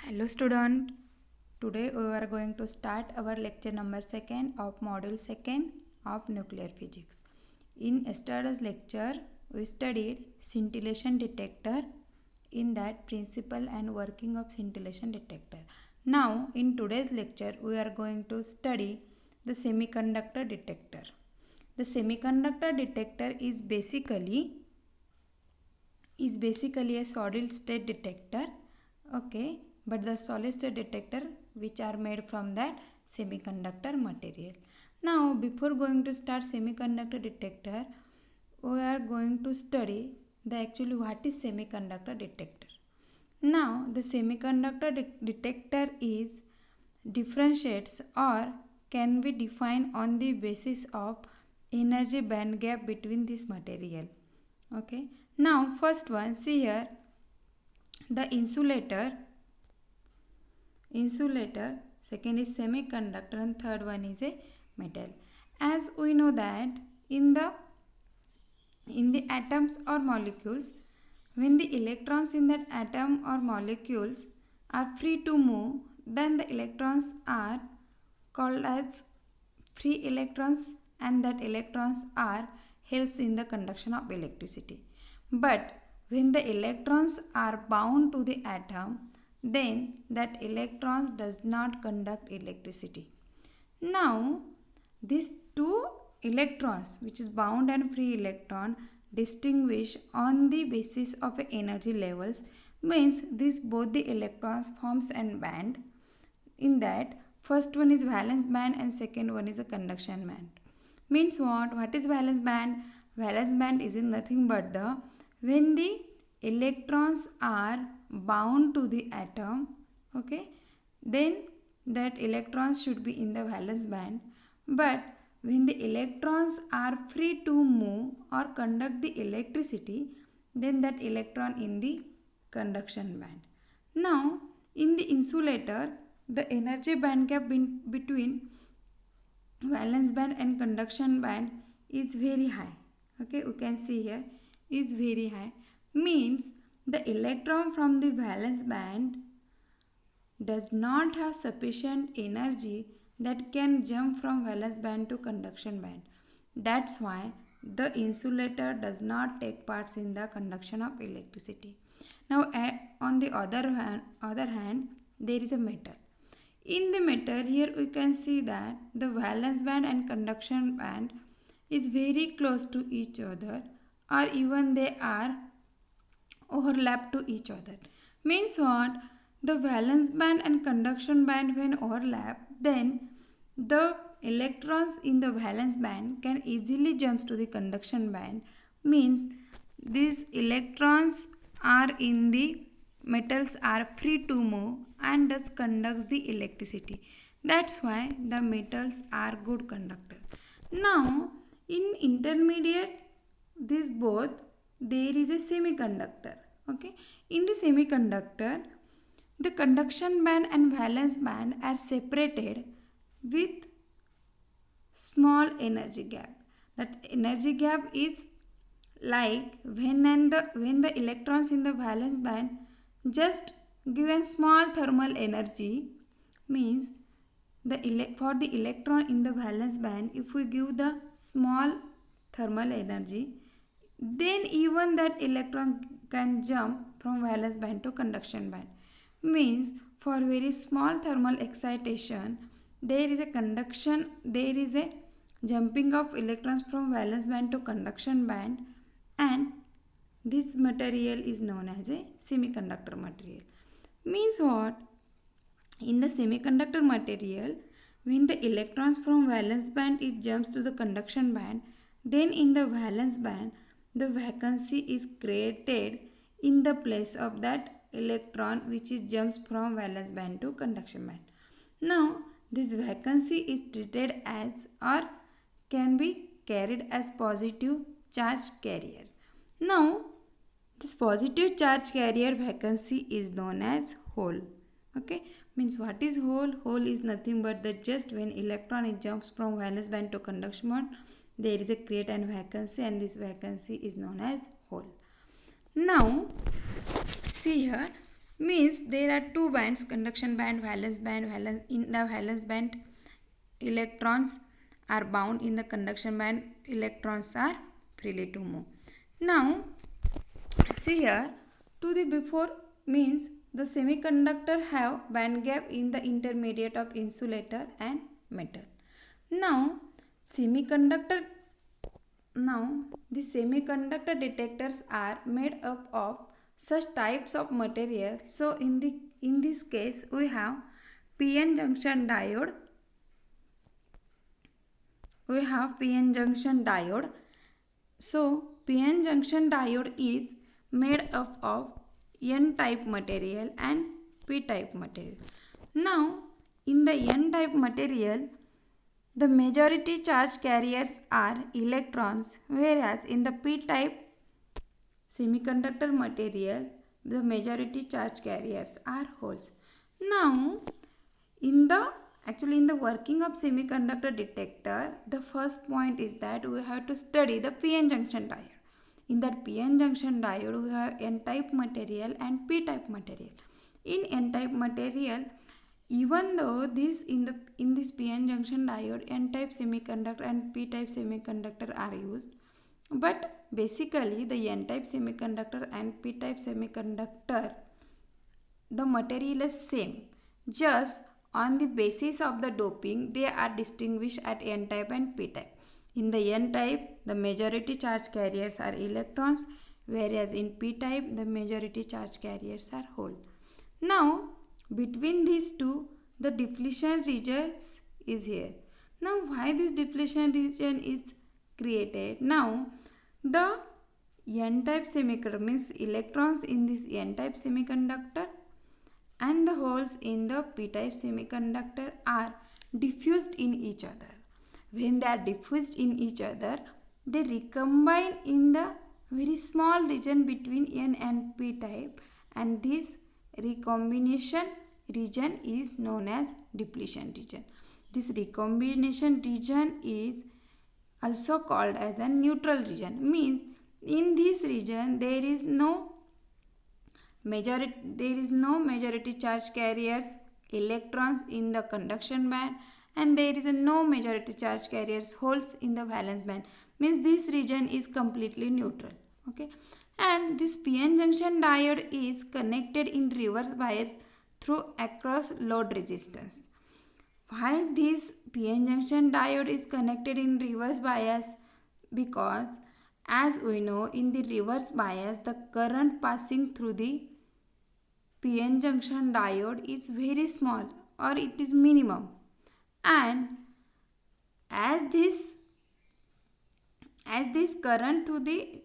Hello student, today we are going to start our lecture number 2nd of module 2nd of nuclear physics. In yesterday's lecture, we studied scintillation detector, in that principle and working of scintillation detector. Now in today's lecture, we are going to study the semiconductor detector. The semiconductor detector is basically a solid state detector, okay, but the solid state detector which are made from that semiconductor material. Now before going to start semiconductor detector, we are going to study the actually what is semiconductor detector. Now the semiconductor detector is differentiates or can be defined on the basis of energy band gap between this material. Okay, now first one, see here, the insulator, second is semiconductor, and third one is a metal. As we know that in the atoms or molecules, when the electrons in that atom or molecules are free to move, then the electrons are called as free electrons, and that electrons are helps in the conduction of electricity. But when the electrons are bound to the atom, then that electrons does not conduct electricity. Now these two electrons, which is bound and free electron, distinguish on the basis of energy levels, means this both the electrons forms an band. In that, first one is valence band and second one is a conduction band. Means what is valence band? Valence band is nothing but the when the electrons are bound to the atom, okay, then that electrons should be in the valence band. But when the electrons are free to move or conduct the electricity, then that electron in the conduction band. Now in the insulator, the energy band gap between valence band and conduction band is very high. Okay, you can see here is very high, means the electron from the valence band does not have sufficient energy that can jump from valence band to conduction band. That's why the insulator does not take parts in the conduction of electricity. Now on the other hand, there is a metal. In the metal, here we can see that the valence band and conduction band is very close to each other, or even they are overlap to each other. Means what? The valence band and conduction band when overlap, then the electrons in the valence band can easily jump to the conduction band. Means these electrons are in the metals are free to move and thus conducts the electricity. That's why the metals are good conductor. Now in intermediate, this both, there is a semiconductor. Okay, in the semiconductor, the conduction band and valence band are separated with small energy gap. That energy gap is like when the electrons in the valence band just given small thermal energy, means for the electron in the valence band, if we give the small thermal energy, then even that electron can jump from valence band to conduction band. Means for very small thermal excitation, there is a jumping of electrons from valence band to conduction band, and this material is known as a semiconductor material. Means what? In the semiconductor material, when the electrons from valence band it jumps to the conduction band, then in the valence band the vacancy is created in the place of that electron which is jumps from valence band to conduction band. Now this vacancy is treated as or can be carried as positive charge carrier. Now this positive charge carrier vacancy is known as hole. Okay, means what is hole? Hole is nothing but the just when electron it jumps from valence band to conduction band, there is a create and vacancy, and this vacancy is known as hole. Now see here, Means there are two bands, conduction band, valence band. In the valence band, electrons are bound. In the conduction band, electrons are freely to move. Now see here, to the before means the semiconductor have band gap in the intermediate of insulator and metal. Now semiconductor now the semiconductor detectors are made up of such types of material. So in this case we have PN junction diode. So PN junction diode is made up of N type material and P type material. Now in the N type material, the majority charge carriers are electrons, whereas in the P type semiconductor material, the majority charge carriers are holes. Now in the working of semiconductor detector, the first point is that we have to study the PN junction diode. In that PN junction diode, we have N type material and P type material. In N type material, even though this in this PN junction diode, N type semiconductor and P type semiconductor are used, but basically the N type semiconductor and P type semiconductor, the material is same. Just on the basis of the doping, they are distinguished at N type and P type. In the N type, the majority charge carriers are electrons, whereas in P type, the majority charge carriers are hole. Now, between these two, the depletion region is here. Now, why this depletion region is created? Now, the N-type semiconductor means electrons in this N-type semiconductor and the holes in the P-type semiconductor are diffused in each other. When they are diffused in each other, they recombine in the very small region between N and P-type, and this recombination region is known as depletion region. This recombination region is also called as a neutral region. Means in this region there is no majority charge carriers, electrons in the conduction band, and there is no majority charge carriers, holes in the valence band. Means this region is completely neutral. Okay, and this PN junction diode is connected in reverse bias through across load resistance. Why this PN junction diode is connected in reverse bias? Because as we know, in the reverse bias, the current passing through the PN junction diode is very small, or it is minimum, and as this current through the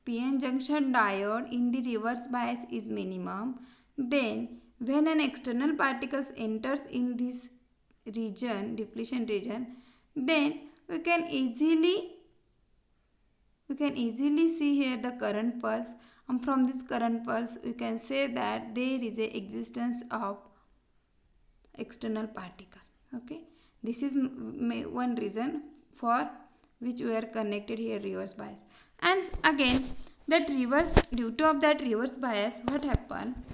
PN junction diode in the reverse bias is minimum, then when an external particles enters in this region, depletion region, then we can easily see here the current pulse, and from this current pulse we can say that there is a existence of external particle. Okay, this is one reason for which we are connected here reverse bias. And again, that reverse, due to of that reverse bias, what happen,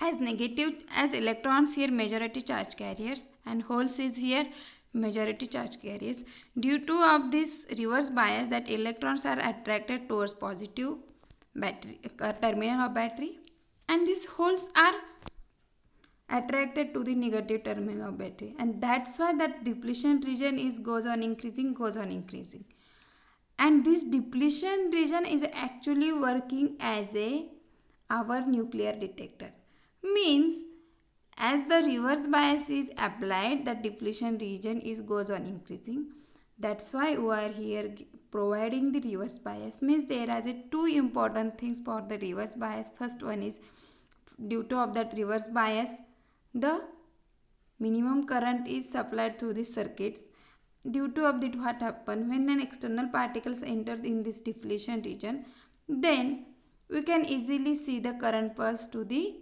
as negative, as electrons here majority charge carriers and holes is here majority charge carriers, due to of this reverse bias, that electrons are attracted towards positive battery terminal of battery, and these holes are attracted to the negative terminal of battery, and that's why that depletion region is goes on increasing. And this depletion region is actually working as our nuclear detector. Means as the reverse bias is applied, the depletion region is goes on increasing. That's why we are here providing the reverse bias. Means there are two important things for the reverse bias. First one is, due to of that reverse bias, the minimum current is supplied through the circuits. Due to of that, what happen, when an external particles enter in this depletion region, then we can easily see the current pulse to the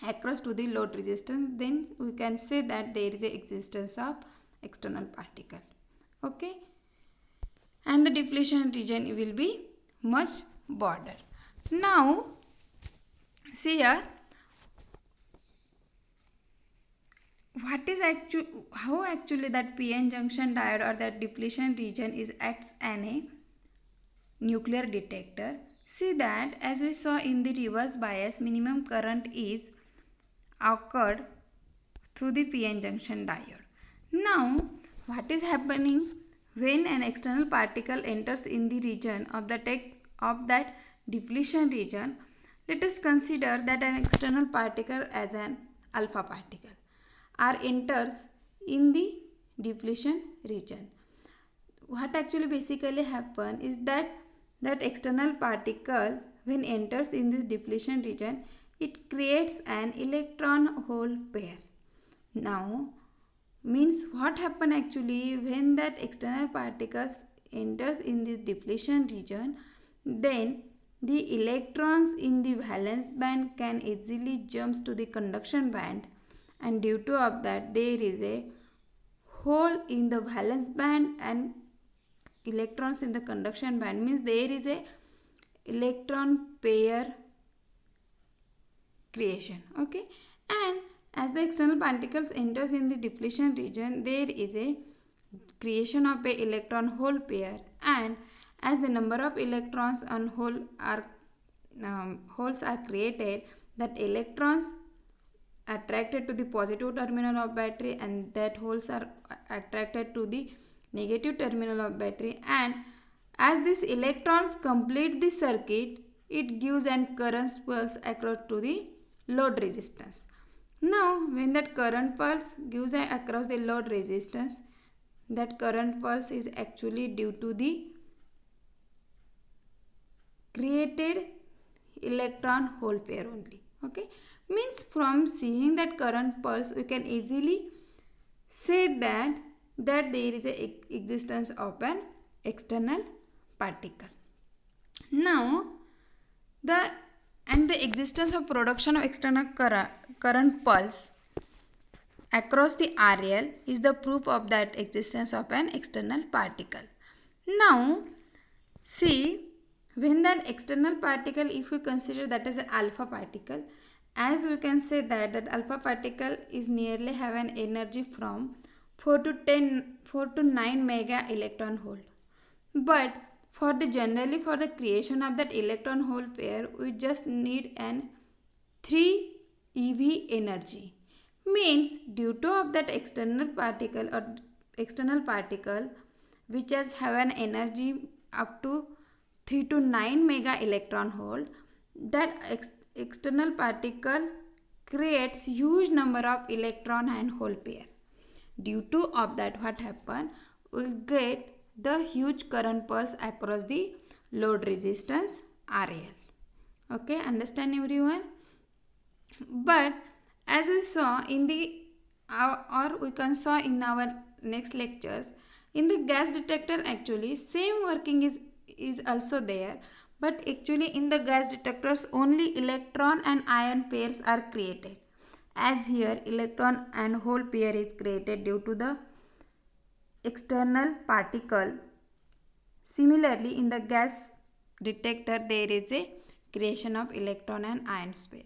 across to the load resistance. Then we can say that there is a existence of external particle. Okay, and the depletion region will be much broader. Now see here, what is how actually that PN junction diode or that depletion region is acts as a nuclear detector. See that as we saw in the reverse bias, minimum current is occurred through the PN junction diode. Now, what is happening when an external particle enters in the region of that depletion region? Let us consider that an external particle as an alpha particle or enters in the depletion region. What actually basically happen is that external particle when enters in this depletion region, it creates an electron hole pair. Now means what happen actually when that external particles enters in this depletion region, then the electrons in the valence band can easily jumps to the conduction band, and due to of that there is a hole in the valence band and electrons in the conduction band, means there is a electron pair creation. Okay, and as the external particles enters in the depletion region, there is a creation of a electron hole pair, and as the number of electrons on holes are created, that electrons attracted to the positive terminal of battery and that holes are attracted to the negative terminal of battery, and as these electrons complete the circuit, it gives an current pulse across to the load resistance. Now when that current pulse gives across the load resistance, that current pulse is actually due to the created electron hole pair only. Okay, means from seeing that current pulse we can easily say that there is a existence of an external particle. Now the existence of production of external current pulse across the RL is the proof of that existence of an external particle. Now see, when that external particle, if we consider that as an alpha particle, as we can say that alpha particle is nearly have an energy from 4 to 9 mega electron volt. But for the creation of that electron hole pair, we just need an 3 eV energy. Means due to of that external particle which has have an energy up to 3 to 9 mega electron volt, that external particle creates huge number of electron and hole pair. Due to of that, what happen, we get the huge current pulse across the load resistance RL. Okay, understand everyone? But as we saw in the or we can saw in our next lectures, in the gas detector actually same working is also there, but actually in the gas detectors only electron and ion pairs are created, as here electron and hole pair is created due to the external particle. Similarly in the gas detector there is a creation of electron and ion pair.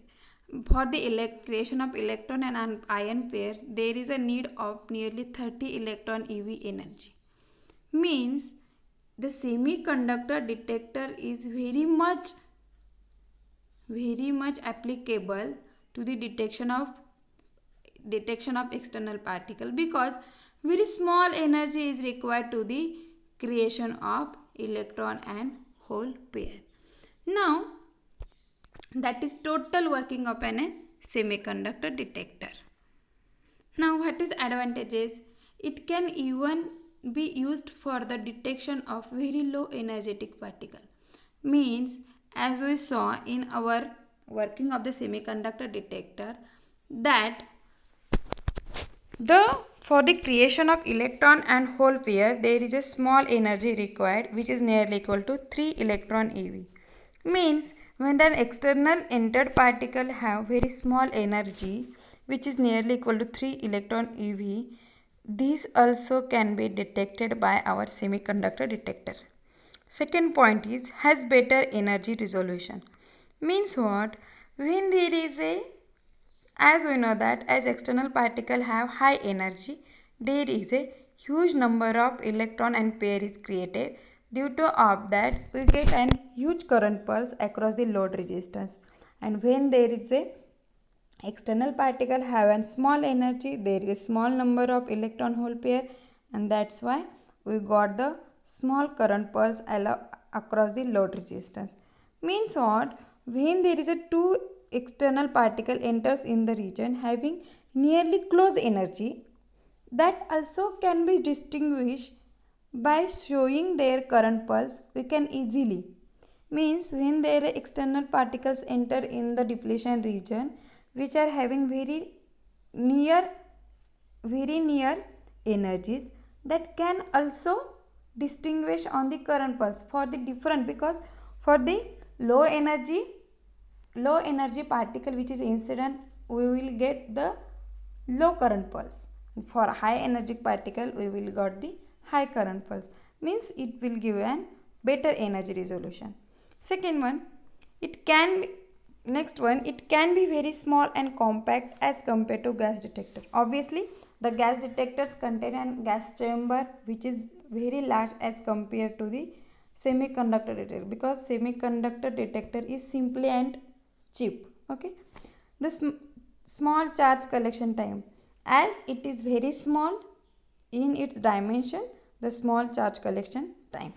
For the creation of electron and ion pair, there is a need of nearly 30 electron eV energy. Means the semiconductor detector is very much applicable to the detection of external particle, because very small energy is required to the creation of electron and hole pair. Now that is total working of a semiconductor detector. Now what is advantages? It can even be used for the detection of very low energetic particle. Means as we saw in our working of the semiconductor detector, that for the creation of electron and hole pair there is a small energy required which is nearly equal to 3 electron eV. Means when the external entered particle have very small energy which is nearly equal to 3 electron eV, these also can be detected by our semiconductor detector. Second point is has better energy resolution. Means what? When there is a As we know that as external particles have high energy, there is a huge number of electron and pair is created. Due to of that, we get an huge current pulse across the load resistance. And when there is a external particle have a small energy, there is a small number of electron hole pair, and that's why we got the small current pulse across the load resistance. Means what? When there is a two external particle enters in the region having nearly close energy, that also can be distinguished by showing their current pulse. We can easily means when their external particles enter in the depletion region which are having near very near energies, that can also distinguish on the current pulse for the different, because for the low energy particle which is incident, we will get the low current pulse. For high energy particle we will got the high current pulse, means it will give an better energy resolution. Second one, it can be, next one, it can be very small and compact as compared to gas detector. Obviously the gas detectors contain a gas chamber which is very large as compared to the semiconductor detector, because semiconductor detector is simply and cheap. Okay, the small charge collection time, as it is very small in its dimension, the small charge collection time.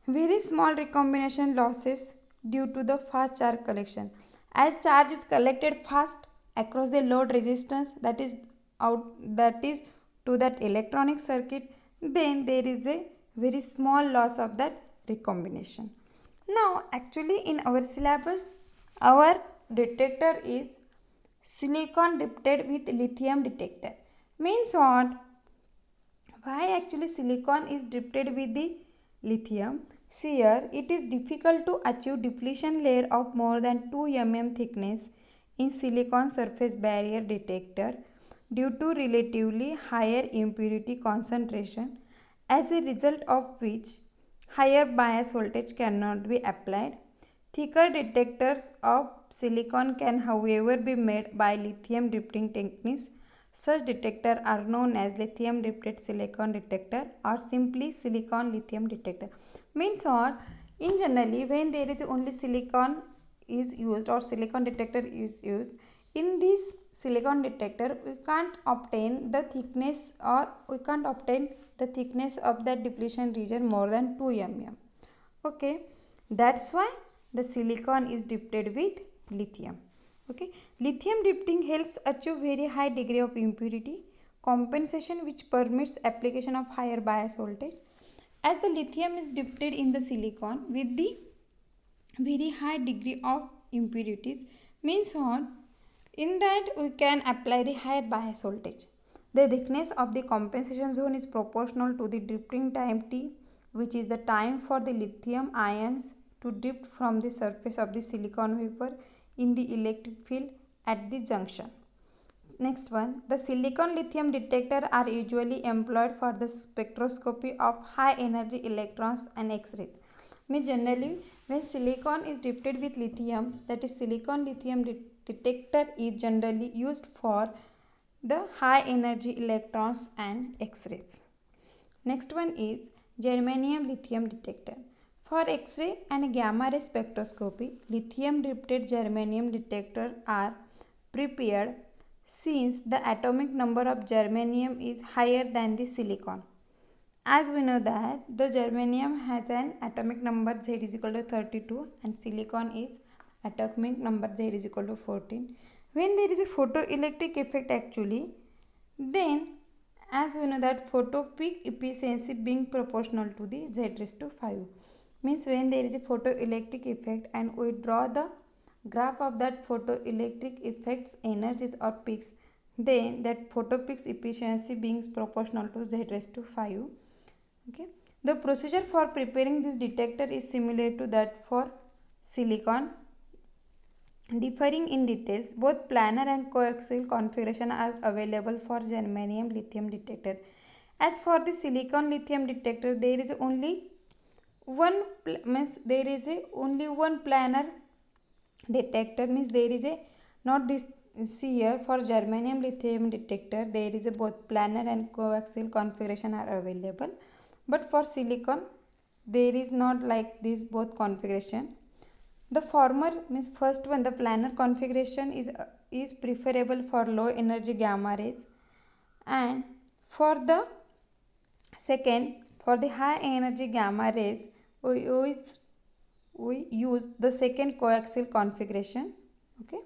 Very small recombination losses due to the fast charge collection, as charge is collected fast across the load resistance, that is to that electronic circuit, then there is a very small loss of that recombination. Now actually in our syllabus, our detector is silicon dipped with lithium detector. Means what? Why actually silicon is dipped with the lithium? See here, it is difficult to achieve depletion layer of more than 2 mm thickness in silicon surface barrier detector due to relatively higher impurity concentration, as a result of which higher bias voltage cannot be applied. Thicker detectors of silicon can however be made by lithium dipping techniques. Such detectors are known as lithium dipped silicon detector or simply silicon lithium detector. Means what? In generally when there is only silicon is used or silicon detector is used, in this silicon detector we can't obtain the thickness, or we can't obtain the thickness of that depletion region more than 2 mm. Okay, that's why the silicon is dipped with lithium. Okay, lithium dipping helps achieve very high degree of impurity compensation, which permits application of higher bias voltage, as the lithium is dipped in the silicon with the very high degree of impurities. Means what? In that we can apply the higher bias voltage. The thickness of the compensation zone is proportional to the dipping time t, which is the time for the lithium ions to dip from the surface of the silicon wafer in the electric field at the junction. Next one, the silicon lithium detector are usually employed for the spectroscopy of high energy electrons and X-rays. Means generally when silicon is dipped with lithium, that is silicon lithium detector is generally used for the high energy electrons and X-rays. Next one is germanium lithium detector. For X-ray and gamma ray spectroscopy, lithium dipped germanium detector are prepared since the atomic number of germanium is higher than the silicon. As we know that the germanium has an atomic number Z is equal to 32 and silicon is atomic number Z is equal to 14. When there is a photoelectric effect actually, then as we know that photo peak efficiency being proportional to the Z raised to 5. Means when there is a photoelectric effect and we draw the graph of that photoelectric effects energies or peaks, then that photo peaks efficiency being proportional to Z raised to 5. Okay, the procedure for preparing this detector is similar to that for silicon, differing in details. Both planar and coaxial configuration are available for germanium lithium detector. As for the silicon lithium detector, there is only one only one planar detector, means there is a not this see here, for germanium lithium detector there is a both planar and coaxial configuration are available, but for silicon there is not like this both configuration. The former means first one, the planar configuration is preferable for low energy gamma rays, and for the second, for the high energy gamma rays we use the second coaxial configuration. Okay,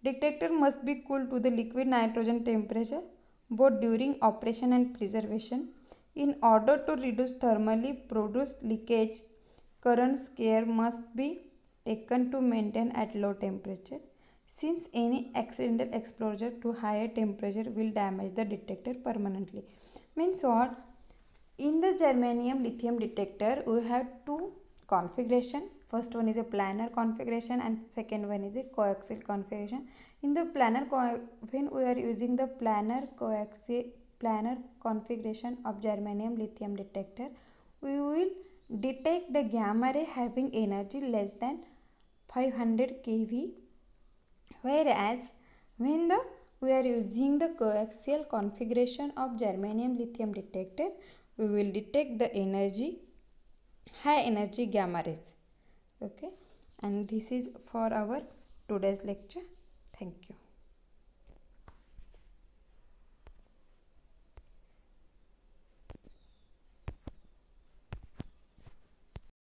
detector must be cooled to the liquid nitrogen temperature both during operation and preservation. In order to reduce thermally produced leakage, currents care must be taken to maintain at low temperature, since any accidental exposure to higher temperature will damage the detector permanently. Means what? In the germanium lithium detector, we have two configuration. First one is a planar configuration and second one is a coaxial configuration. In the when we are using the planar configuration of germanium lithium detector, we will detect the gamma ray having energy less than 500 keV, whereas when we are using the coaxial configuration of germanium lithium detector, we will detect the high energy gamma rays. Okay, and this is for our today's lecture. Thank you.